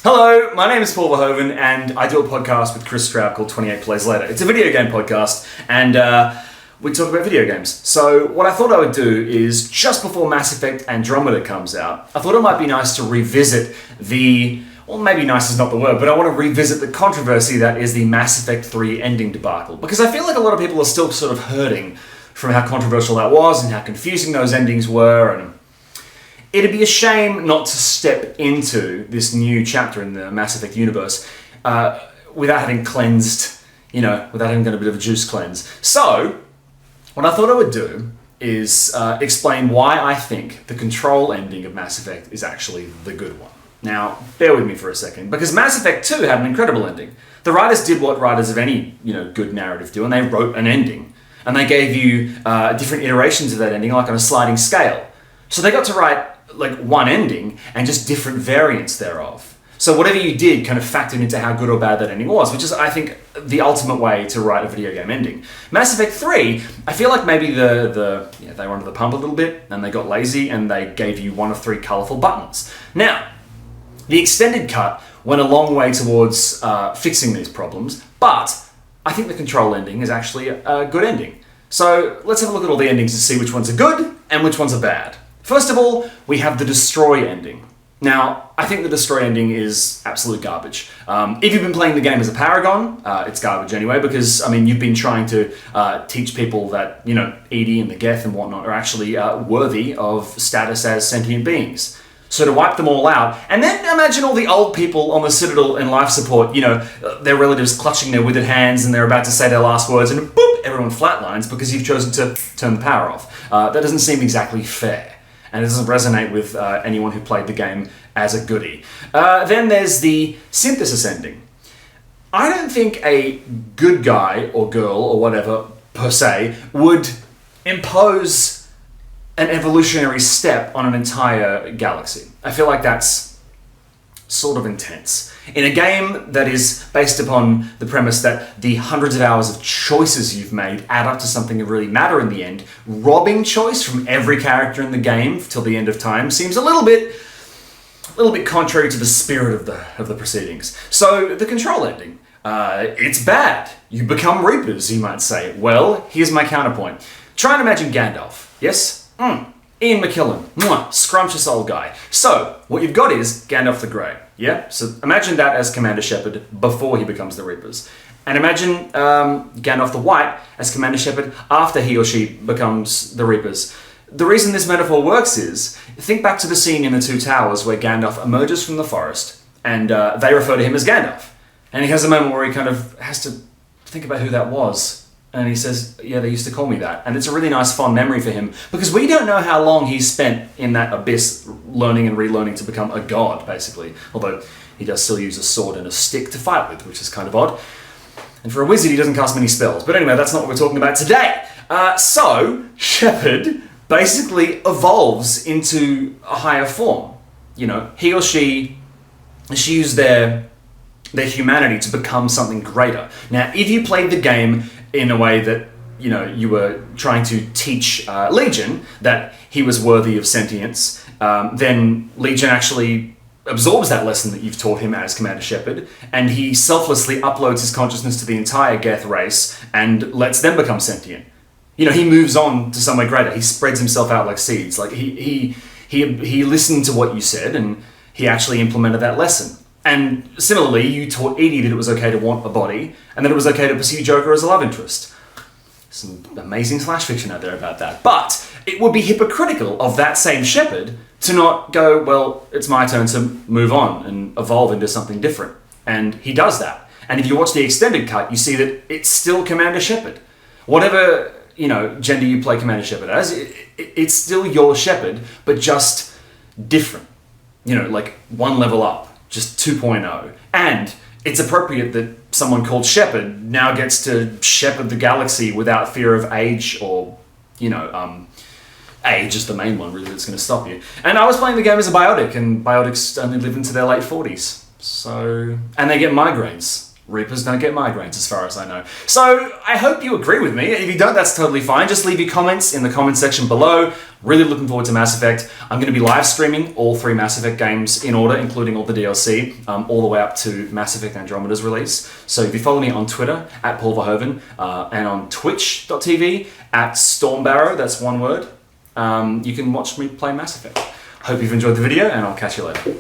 Hello, my name is Paul Verhoeven, and I do a podcast with Chris Stroud called 28 Plays Later. It's a video game podcast, and we talk about video games. So what I thought I would do is, just before Mass Effect Andromeda comes out, I thought it might be nice to revisit well, maybe nice is not the word, but I want to revisit the controversy that is the Mass Effect 3 ending debacle. Because I feel like a lot of people are still sort of hurting from how controversial that was and how confusing those endings were, and it'd be a shame not to step into this new chapter in the Mass Effect universe without having cleansed, without having done a bit of a juice cleanse. So, what I thought I would do is explain why I think the Control ending of Mass Effect is actually the good one. Now, bear with me for a second, because Mass Effect 2 had an incredible ending. The writers did what writers of any, good narrative do, and they wrote an ending. And they gave you different iterations of that ending, like on a sliding scale. So they got to write like one ending and just different variants thereof. So whatever you did kind of factored into how good or bad that ending was, which is, I think, the ultimate way to write a video game ending. Mass Effect 3, I feel like maybe they were under the pump a little bit and they got lazy and they gave you one of three colourful buttons. Now, the extended cut went a long way towards fixing these problems, but I think the Control ending is actually a good ending. So let's have a look at all the endings to see which ones are good and which ones are bad. First of all, we have the Destroy ending. Now, I think the Destroy ending is absolute garbage. If you've been playing the game as a Paragon, it's garbage anyway, because, you've been trying to teach people that, EDI and the Geth and whatnot are actually worthy of status as sentient beings. So to wipe them all out, and then imagine all the old people on the Citadel in life support, their relatives clutching their withered hands and they're about to say their last words and boop, everyone flatlines because you've chosen to turn the power off. That doesn't seem exactly fair. And it doesn't resonate with anyone who played the game as a goodie. Then there's the Synthesis ending. I don't think a good guy or girl or whatever, per se, would impose an evolutionary step on an entire galaxy. I feel like that's sort of intense. In a game that is based upon the premise that the hundreds of hours of choices you've made add up to something that really matter in the end, robbing choice from every character in the game till the end of time seems a little bit contrary to the spirit of the proceedings. So the Control ending, it's bad. You become Reapers, you might say. Well, here's my counterpoint. Try and imagine Gandalf. Yes? Ian McKellen, scrumptious old guy. So, what you've got is Gandalf the Grey, yeah? So imagine that as Commander Shepard before he becomes the Reapers. And imagine Gandalf the White as Commander Shepard after he or she becomes the Reapers. The reason this metaphor works is, think back to the scene in The Two Towers where Gandalf emerges from the forest and they refer to him as Gandalf. And he has a moment where he kind of has to think about who that was. And he says, yeah, they used to call me that. And it's a really nice, fond memory for him, because we don't know how long he's spent in that abyss, learning and relearning to become a god, basically. Although he does still use a sword and a stick to fight with, which is kind of odd. And for a wizard, he doesn't cast many spells. But anyway, that's not what we're talking about today. So, Shepard basically evolves into a higher form. He or she used their humanity to become something greater. Now, if you played the game in a way that, you were trying to teach Legion that he was worthy of sentience, then Legion actually absorbs that lesson that you've taught him as Commander Shepard, and he selflessly uploads his consciousness to the entire Geth race and lets them become sentient. He moves on to somewhere greater. He spreads himself out like seeds. Like he listened to what you said, and he actually implemented that lesson. And similarly, you taught EDI that it was okay to want a body, and that it was okay to pursue Joker as a love interest. Some amazing slash fiction out there about that. But it would be hypocritical of that same Shepard to not go, well, it's my turn to move on and evolve into something different. And he does that. And if you watch the extended cut, you see that it's still Commander Shepard. Whatever, gender you play Commander Shepard as, it's still your Shepard, but just different. Like one level up. Just 2.0. And it's appropriate that someone called Shepard now gets to shepherd the galaxy without fear of age or, age is the main one really that's going to stop you. And I was playing the game as a biotic, and biotics only live into their late 40s. So, and they get migraines. Reapers don't get migraines as far as I know. So I hope you agree with me. If you don't, that's totally fine. Just leave your comments in the comment section below. Really looking forward to Mass Effect. I'm going to be live streaming all 3 Mass Effect games in order, including all the DLC, all the way up to Mass Effect Andromeda's release. So if you follow me on Twitter, at Paul Verhoeven, and on twitch.tv, at Stormbarrow, that's one word, you can watch me play Mass Effect. Hope you've enjoyed the video, and I'll catch you later.